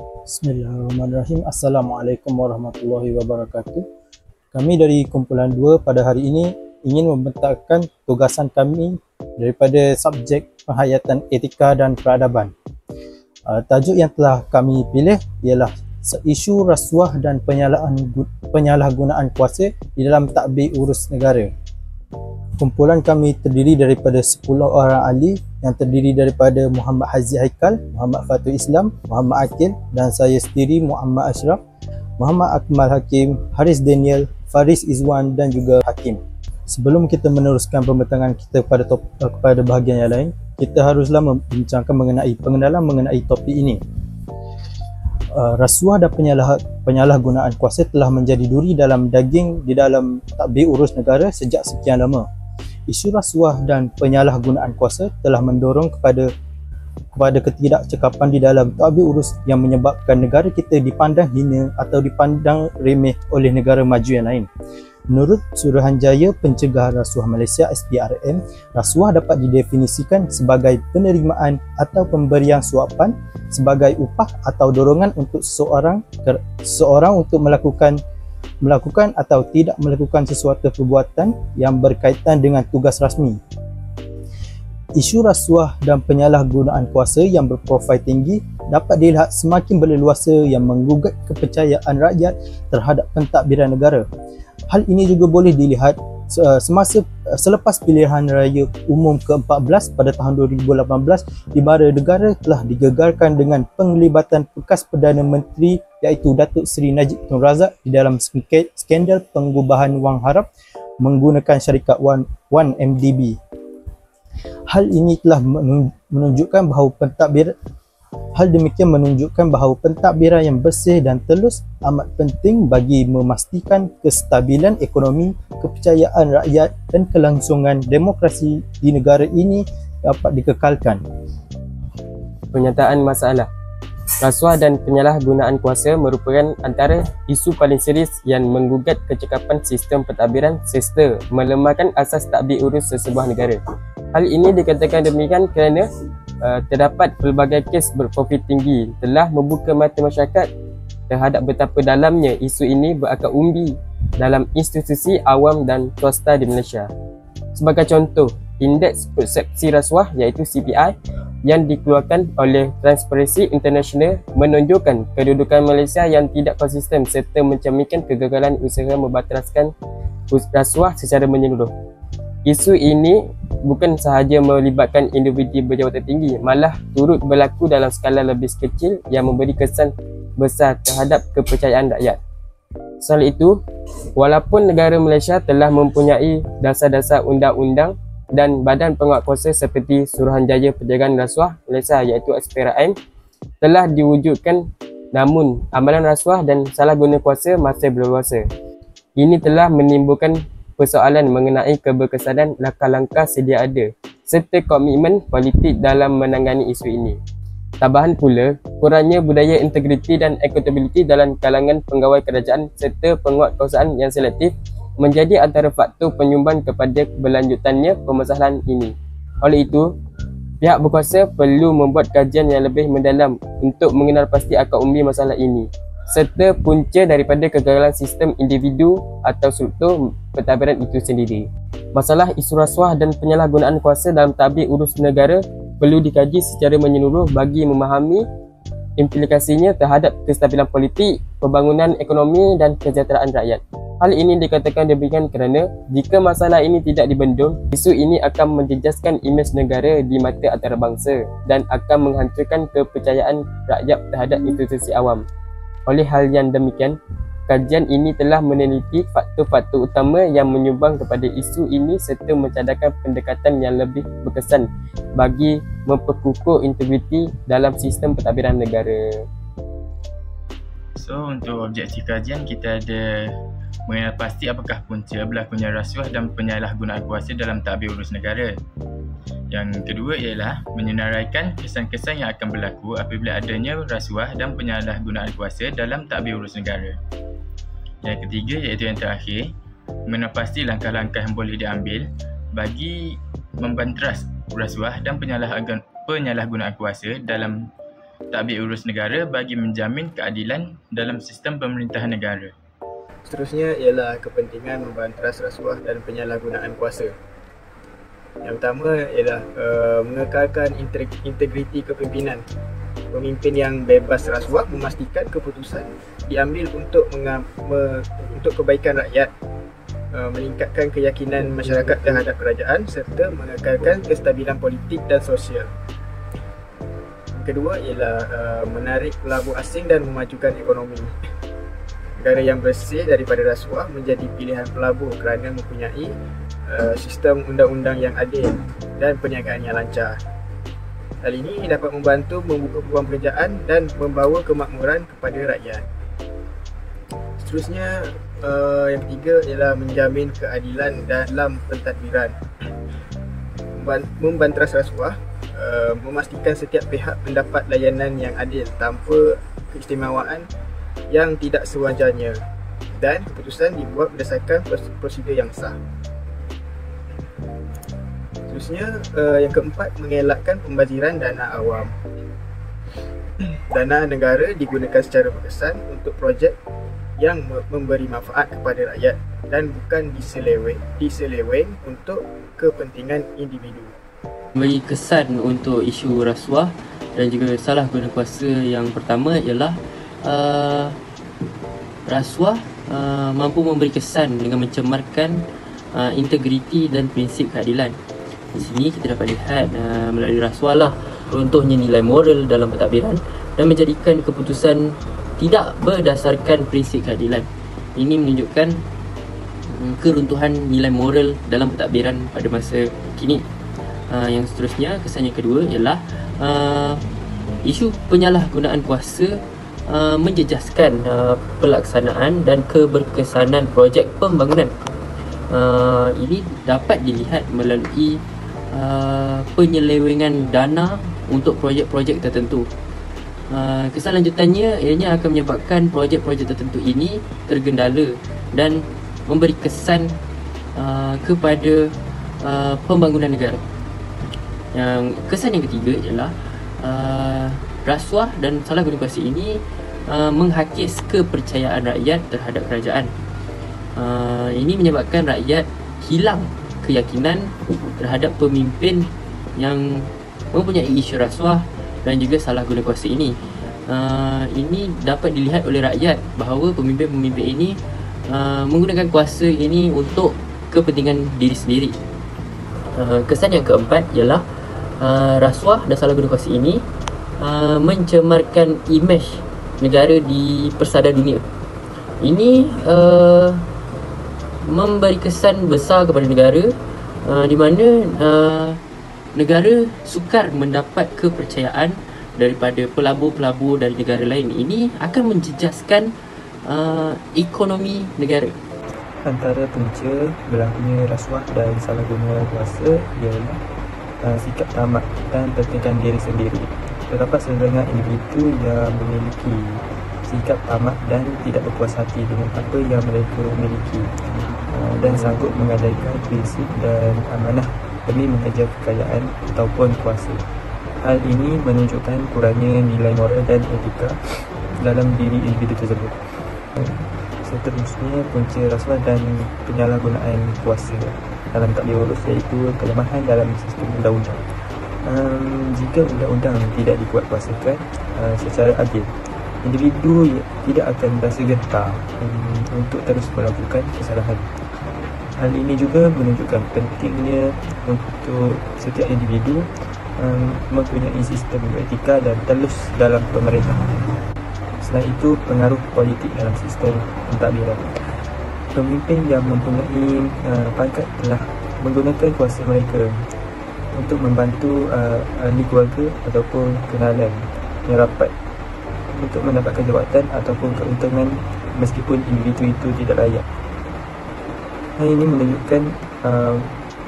Bismillahirrahmanirrahim. Assalamualaikum warahmatullahi wabarakatuh. Kami dari kumpulan 2 pada hari ini ingin membentangkan tugasan kami daripada subjek penghayatan etika dan peradaban. Tajuk yang telah kami pilih ialah isu rasuah dan penyalahgunaan kuasa di dalam tadbir urus negara. Kumpulan kami terdiri daripada 10 orang ahli yang terdiri daripada Muhammad Haziq Haikal, Muhammad Fatul Islam, Muhammad Akil dan saya sendiri Muhammad Ashraf, Muhammad Akmal Hakim, Haris Daniel, Faris Izwan dan juga Hakim. Sebelum kita meneruskan pembentangan kita kepada bahagian yang lain, kita haruslah membincangkan pengenalan mengenai topik ini. Rasuah dan penyalahgunaan kuasa telah menjadi duri dalam daging di dalam tadbir urus negara sejak sekian lama. Isu rasuah dan penyalahgunaan kuasa telah mendorong kepada ketidakcekapan di dalam tadbir urus yang menyebabkan negara kita dipandang hina atau dipandang remeh oleh negara maju yang lain. Menurut Suruhanjaya Pencegahan Rasuah Malaysia SPRM, rasuah dapat didefinisikan sebagai penerimaan atau pemberian suapan sebagai upah atau dorongan untuk seseorang untuk melakukan atau tidak melakukan sesuatu perbuatan yang berkaitan dengan tugas rasmi. Isu rasuah dan penyalahgunaan kuasa yang berprofil tinggi dapat dilihat semakin berleluasa yang menggugat kepercayaan rakyat terhadap pentadbiran negara. Hal ini juga boleh dilihat selepas pilihan raya umum ke-14 pada tahun 2018 di mana negara telah digegarkan dengan penglibatan bekas Perdana Menteri iaitu Datuk Seri Najib Tun Razak di dalam skandal pengubahan wang harap menggunakan syarikat 1MDB. Hal ini telah menunjukkan bahawa pentadbiran yang bersih dan telus amat penting bagi memastikan kestabilan ekonomi, kepercayaan rakyat dan kelangsungan demokrasi di negara ini dapat dikekalkan. Penyataan masalah. Rasuah dan penyalahgunaan kuasa merupakan antara isu paling serius yang menggugat kecekapan sistem pentadbiran serta melemahkan asas tadbir urus sesebuah negara. Hal ini dikatakan demikian kerana terdapat pelbagai kes berprofil tinggi telah membuka mata masyarakat terhadap betapa dalamnya isu ini berakar umbi dalam institusi awam dan swasta di Malaysia. Sebagai contoh, Indeks Persepsi Rasuah iaitu CPI yang dikeluarkan oleh Transparency International menunjukkan kedudukan Malaysia yang tidak konsisten serta mencerminkan kegagalan usaha membatalkan rasuah secara menyeluruh. Isu ini bukan sahaja melibatkan individu berjawatan tinggi, malah turut berlaku dalam skala lebih kecil yang memberi kesan besar terhadap kepercayaan rakyat. Soal itu, walaupun negara Malaysia telah mempunyai dasar-dasar undang-undang dan badan penguatkuasa seperti Suruhanjaya Pencegahan Rasuah Malaysia iaitu SPRM telah diwujudkan, namun amalan rasuah dan salah guna kuasa masih berleluasa. Ini telah menimbulkan persoalan mengenai keberkesanan langkah-langkah sedia ada serta komitmen politik dalam menangani isu ini. Tambahan pula, kurangnya budaya integriti dan accountability dalam kalangan pegawai kerajaan serta penguatkuasaan yang selektif menjadi antara faktor penyumbang kepada berlanjutannya permasalahan ini. Oleh itu, pihak berkuasa perlu membuat kajian yang lebih mendalam untuk mengenal pasti akar umbi masalah ini serta punca daripada kegagalan sistem individu atau struktur pentadbiran itu sendiri. Masalah isu rasuah dan penyalahgunaan kuasa dalam tadbir urus negara perlu dikaji secara menyeluruh bagi memahami implikasinya terhadap kestabilan politik, pembangunan ekonomi dan kesejahteraan rakyat. Hal ini dikatakan demikian kerana jika masalah ini tidak dibendung, isu ini akan menjejaskan imej negara di mata antarabangsa dan akan menghancurkan kepercayaan rakyat terhadap institusi awam. Oleh hal yang demikian, kajian ini telah meneliti faktor-faktor utama yang menyumbang kepada isu ini serta mencadangkan pendekatan yang lebih berkesan bagi memperkukuh integriti dalam sistem pentadbiran negara. So, untuk objektif kajian kita ada mengenal pasti apakah punca berlakunya rasuah dan penyalahgunaan kuasa dalam tadbir urus negara. Yang kedua ialah menyenaraikan kesan-kesan yang akan berlaku apabila adanya rasuah dan penyalahgunaan kuasa dalam tadbir urus negara. Yang ketiga iaitu yang terakhir, mengenal pasti langkah-langkah yang boleh diambil bagi membanteras rasuah dan penyalahgunaan kuasa dalam tadbir urus negara bagi menjamin keadilan dalam sistem pemerintahan negara. Seterusnya ialah kepentingan membanteras rasuah dan penyalahgunaan kuasa. Yang pertama ialah mengekalkan integriti kepimpinan. Pemimpin yang bebas rasuah memastikan keputusan diambil untuk kebaikan rakyat, meningkatkan keyakinan masyarakat terhadap kerajaan serta mengekalkan kestabilan politik dan sosial. Kedua ialah menarik pelabur asing dan memajukan ekonomi. Negara yang bersih daripada rasuah menjadi pilihan pelabur kerana mempunyai sistem undang-undang yang adil dan perniagaan yang lancar. Hal ini dapat membantu membuka peluang pekerjaan dan membawa kemakmuran kepada rakyat. Seterusnya, yang ketiga ialah menjamin keadilan dalam pentadbiran. Membanteras rasuah memastikan setiap pihak mendapat layanan yang adil tanpa keistimewaan yang tidak sewajarnya dan keputusan dibuat berdasarkan prosedur yang sah. Seterusnya, yang keempat, mengelakkan pembaziran dana awam. Dana negara digunakan secara berkesan untuk projek yang memberi manfaat kepada rakyat dan bukan diseleweng untuk kepentingan individu. Bagi kesan untuk isu rasuah dan juga salah guna kuasa yang pertama ialah rasuah mampu memberi kesan dengan mencemarkan integriti dan prinsip keadilan. Di sini kita dapat lihat melalui rasuah lah runtuhnya nilai moral dalam pentadbiran dan menjadikan keputusan tidak berdasarkan prinsip keadilan. Ini menunjukkan keruntuhan nilai moral dalam pentadbiran pada masa kini. Yang seterusnya, kesan yang kedua ialah isu penyalahgunaan kuasa menjejaskan pelaksanaan dan keberkesanan projek pembangunan. Ini dapat dilihat melalui penyelewengan dana untuk projek-projek tertentu. Kesan lanjutannya ianya akan menyebabkan projek-projek tertentu ini tergendala dan memberi kesan kepada pembangunan negara. Yang kesan yang ketiga ialah rasuah dan salah guna kuasa ini menghakis kepercayaan rakyat terhadap kerajaan. Ini menyebabkan rakyat hilang keyakinan terhadap pemimpin yang mempunyai isu rasuah dan juga salah guna kuasa ini. Ini dapat dilihat oleh rakyat bahawa pemimpin-pemimpin ini menggunakan kuasa ini untuk kepentingan diri sendiri. Kesan yang keempat ialah rasuah dan salah guna kuasa ini mencemarkan imej negara di persada dunia. Ini memberi kesan besar kepada negara di mana negara sukar mendapat kepercayaan daripada pelabur-pelabur dari negara lain. Ini akan menjejaskan ekonomi negara. Antara punca berlakunya rasuah dan salah guna kuasa ialah sikap tamak dan pentingkan diri sendiri. Terdapat sebahagian individu yang memiliki sikap tamak dan tidak berpuas hati dengan apa yang mereka miliki dan sanggup mengabaikan prinsip dan amanah demi mengejar kekayaan ataupun kuasa. Hal ini menunjukkan kurangnya nilai moral dan etika dalam diri individu tersebut. Seterusnya, punca rasuah dan penyalahgunaan kuasa dalam tadbir urus iaitu kelemahan dalam sistem undang-undang. Jika undang-undang tidak dikuatkuasakan secara adil, individu tidak akan berasa gentar untuk terus melakukan kesalahan. Hal ini juga menunjukkan pentingnya untuk setiap individu mempunyai sistem etika dan telus dalam pemerintahan. Selain itu, pengaruh politik dalam sistem pentadbiran. Pemimpin yang mempunyai pangkat telah menggunakan kuasa mereka untuk membantu ahli keluarga ataupun kenalan yang rapat untuk mendapatkan jawatan ataupun keuntungan meskipun individu itu tidak layak. Hal ini menunjukkan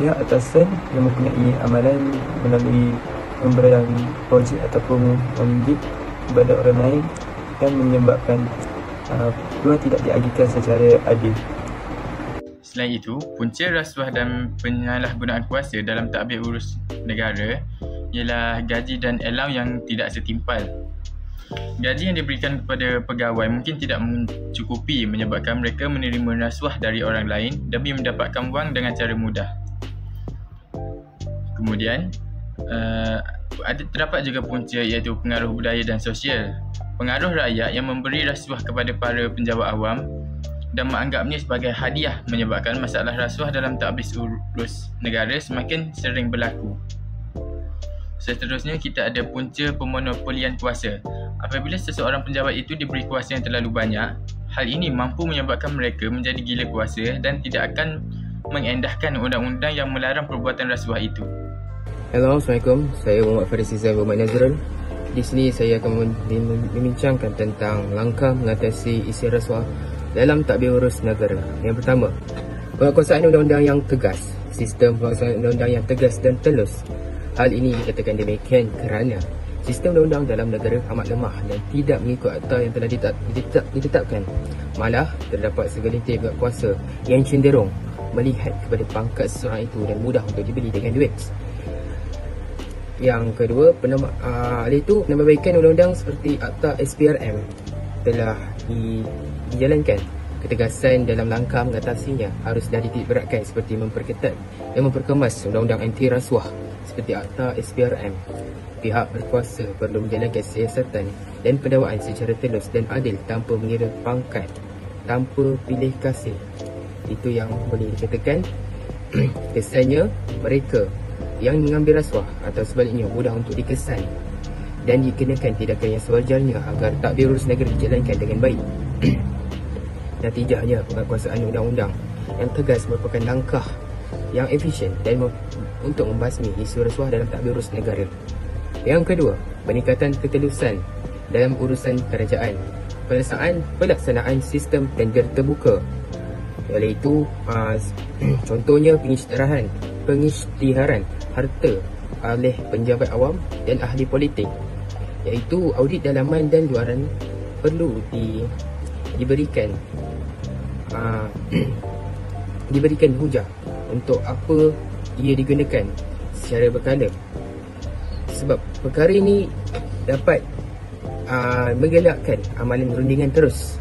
pihak atasan yang mempunyai amalan melalui pemberian projek ataupun memberi kepada orang lain dan menyebabkan peluang tidak diagihkan secara adil. Selain itu, punca rasuah dan penyalahgunaan kuasa dalam tadbir urus negara ialah gaji dan allowance yang tidak setimpal. Gaji yang diberikan kepada pegawai mungkin tidak mencukupi menyebabkan mereka menerima rasuah dari orang lain demi mendapatkan wang dengan cara mudah. Kemudian, terdapat juga punca iaitu pengaruh budaya dan sosial. Pengaruh rakyat yang memberi rasuah kepada para penjawat awam dan menganggapnya sebagai hadiah menyebabkan masalah rasuah dalam takbir urus negara semakin sering berlaku. Seterusnya, kita ada punca pemonopolian kuasa. Apabila seseorang penjabat itu diberi kuasa yang terlalu banyak, hal ini mampu menyebabkan mereka menjadi gila kuasa dan tidak akan mengendahkan undang-undang yang melarang perbuatan rasuah itu. Hello, Assalamualaikum. Saya Muhammad Faris Izzah Muhammad Nazrul. Di sini saya akan membincangkan tentang langkah mengatasi isi rasuah dalam takbir urus negara. Yang pertama, penguasaan undang-undang yang tegas. Sistem penguasaan undang-undang yang tegas dan telus. Hal ini dikatakan demikian kerana sistem undang-undang dalam negara amat lemah dan tidak mengikut akta yang telah ditetapkan. Malah, terdapat segelintir pihak kuasa yang cenderung melihat kepada pangkat seseorang itu dan mudah untuk dibeli dengan duit. Yang kedua, penambahbaikan undang-undang seperti Akta SPRM telah dijalankan. Ketegasan dalam langkah mengatasinya harus dititikberatkan seperti memperketat dan memperkemas undang-undang anti rasuah seperti Akta SPRM. Pihak berkuasa perlu menjalankan siasatan dan pendakwaan secara telus dan adil tanpa mengira pangkat, tanpa pilih kasih. Itu yang boleh dikatakan. Kesannya, mereka yang mengambil rasuah atau sebaliknya mudah untuk dikesan dan dikenakan tindakan yang sewajarnya agar takbir urus negara dijalankan dengan baik. Natijahnya, penguasaan undang-undang yang tegas merupakan langkah yang efisien dan untuk membasmi isu rasuah dalam takbir urus negara. Yang kedua, peningkatan ketelusan dalam urusan kerajaan. Pelaksanaan sistem tender terbuka, iaitu contohnya pengisytiharan harta oleh penjabat awam dan ahli politik, iaitu audit dalaman dan luaran perlu diberikan hujah untuk apa ia digunakan secara berkala. Sebab perkara ini dapat menggalakkan amalan rundingan terus,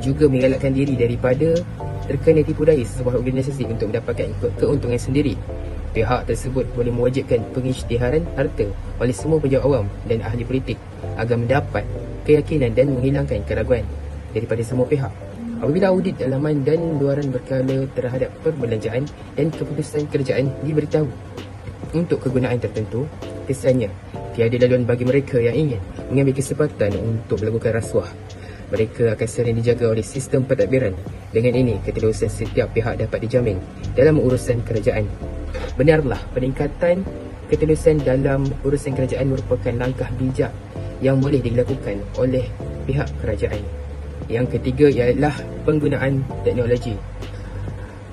juga mengelakkan diri daripada terkena tipu daya sebuah organisasi untuk mendapatkan keuntungan sendiri. Pihak tersebut boleh mewajibkan pengisytiharan harta oleh semua pejabat awam dan ahli politik agar mendapat keyakinan dan menghilangkan keraguan daripada semua pihak. Apabila audit dalaman dan luaran berkala terhadap perbelanjaan dan keputusan kerajaan diberitahu untuk kegunaan tertentu, kesannya tiada laluan bagi mereka yang ingin mengambil kesempatan untuk melakukan rasuah. Mereka akan sering dijaga oleh sistem pentadbiran. Dengan ini, ketelusan setiap pihak dapat dijamin dalam urusan kerajaan. Benarlah, peningkatan ketelusan dalam urusan kerajaan merupakan langkah bijak yang boleh dilakukan oleh pihak kerajaan. Yang ketiga ialah penggunaan teknologi.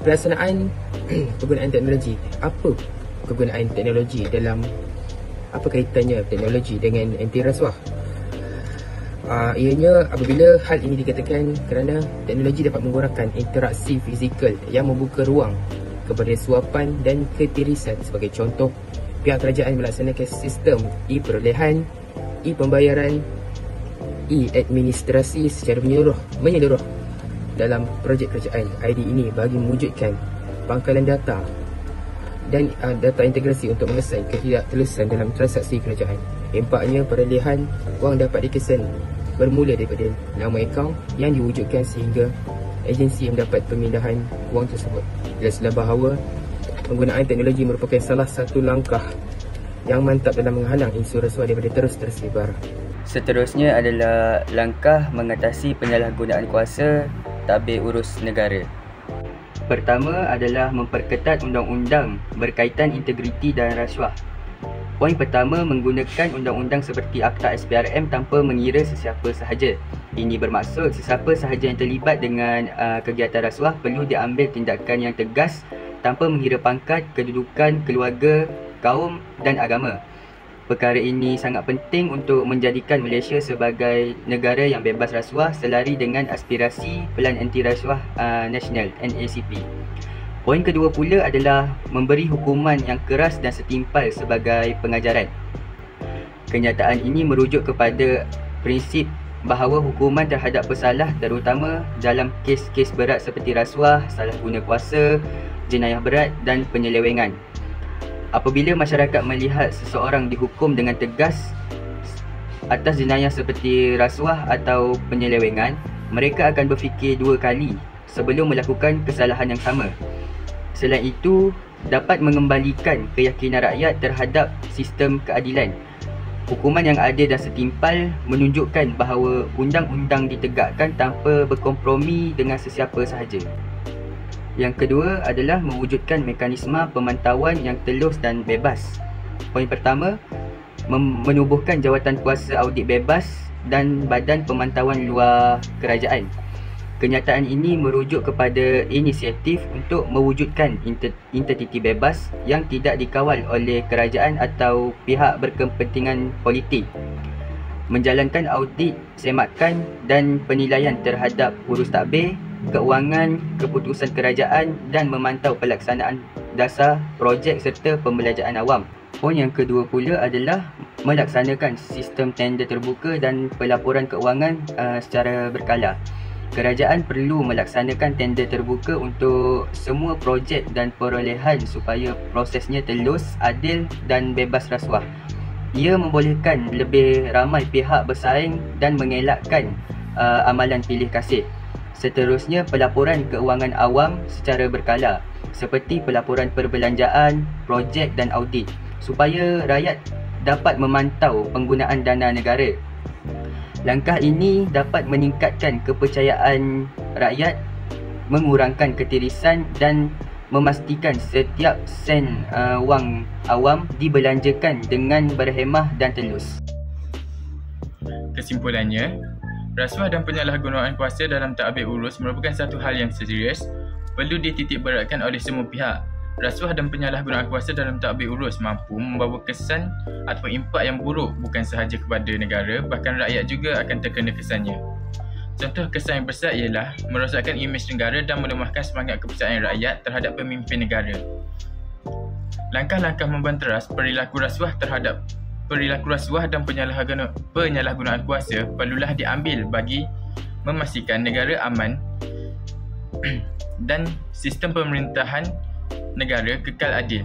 Pelaksanaan penggunaan teknologi. Apa kegunaan teknologi apa kaitannya teknologi dengan anti rasuah? Ianya apabila hal ini dikatakan kerana teknologi dapat mengurangkan interaksi fizikal yang membuka ruang kepada suapan dan ketirisan. Sebagai contoh, pihak kerajaan melaksanakan sistem e-perolehan, e-pembayaran, e-administrasi secara menyeluruh dalam projek kerajaan. ID ini bagi mewujudkan pangkalan data dan data integrasi untuk mengesan ketidaktelusan dalam transaksi kerajaan. Impaknya, perolehan wang dapat dikesan bermula daripada nama akaun yang diwujudkan sehingga agensi yang mendapat pemindahan wang tersebut. Jelaslah bahawa penggunaan teknologi merupakan salah satu langkah yang mantap dalam menghalang isu rasuah daripada terus tersebar. Seterusnya adalah langkah mengatasi penyalahgunaan kuasa takbir urus negara. Pertama adalah memperketat undang-undang berkaitan integriti dan rasuah. Poin pertama, menggunakan undang-undang seperti Akta SPRM tanpa mengira sesiapa sahaja. Ini bermaksud sesiapa sahaja yang terlibat dengan kegiatan rasuah perlu diambil tindakan yang tegas tanpa mengira pangkat, kedudukan, keluarga, kaum dan agama. Perkara ini sangat penting untuk menjadikan Malaysia sebagai negara yang bebas rasuah selari dengan aspirasi Pelan Anti Rasuah Nasional NACP. Poin kedua pula adalah memberi hukuman yang keras dan setimpal sebagai pengajaran. Kenyataan ini merujuk kepada prinsip bahawa hukuman terhadap pesalah terutama dalam kes-kes berat seperti rasuah, salah guna kuasa, jenayah berat dan penyelewengan. Apabila masyarakat melihat seseorang dihukum dengan tegas atas jenayah seperti rasuah atau penyelewengan, mereka akan berfikir dua kali sebelum melakukan kesalahan yang sama. Selain itu, dapat mengembalikan keyakinan rakyat terhadap sistem keadilan. Hukuman yang adil dan setimpal menunjukkan bahawa undang-undang ditegakkan tanpa berkompromi dengan sesiapa sahaja. Yang kedua adalah mewujudkan mekanisme pemantauan yang telus dan bebas. Poin pertama, menubuhkan jawatan kuasa audit bebas dan badan pemantauan luar kerajaan. Kenyataan ini merujuk kepada inisiatif untuk mewujudkan entiti bebas yang tidak dikawal oleh kerajaan atau pihak berkepentingan politik, menjalankan audit, semakan dan penilaian terhadap urus tadbir, keuangan, keputusan kerajaan dan memantau pelaksanaan dasar projek serta pembelajaran awam. Poin yang kedua pula adalah melaksanakan sistem tender terbuka dan pelaporan keuangan secara berkala. Kerajaan perlu melaksanakan tender terbuka untuk semua projek dan perolehan supaya prosesnya telus, adil dan bebas rasuah. Ia membolehkan lebih ramai pihak bersaing dan mengelakkan amalan pilih kasih. Seterusnya, pelaporan keuangan awam secara berkala seperti pelaporan perbelanjaan, projek dan audit supaya rakyat dapat memantau penggunaan dana negara. Langkah ini dapat meningkatkan kepercayaan rakyat, mengurangkan ketirisan dan memastikan setiap sen wang awam dibelanjakan dengan berhemah dan telus. Kesimpulannya, rasuah dan penyalahgunaan kuasa dalam tadbir urus merupakan satu hal yang serius, perlu dititikberatkan oleh semua pihak. Rasuah dan penyalahgunaan kuasa dalam tadbir urus mampu membawa kesan atau impak yang buruk bukan sahaja kepada negara, bahkan rakyat juga akan terkena kesannya. Contoh kesan yang besar ialah merosakkan imej negara dan melemahkan semangat kepercayaan rakyat terhadap pemimpin negara. Langkah-langkah membanteras perilaku rasuah dan penyalahgunaan kuasa perlulah diambil bagi memastikan negara aman dan sistem pemerintahan negara kekal adil.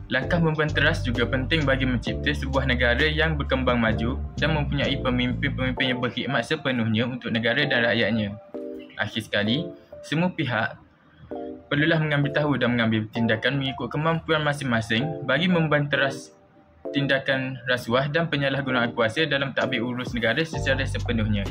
Langkah membanteras juga penting bagi mencipta sebuah negara yang berkembang maju dan mempunyai pemimpin-pemimpin yang berkhidmat sepenuhnya untuk negara dan rakyatnya. Akhir sekali, semua pihak perlulah mengambil tahu dan mengambil tindakan mengikut kemampuan masing-masing bagi membanteras tindakan rasuah dan penyalahgunaan kuasa dalam tadbir urus negara secara sepenuhnya.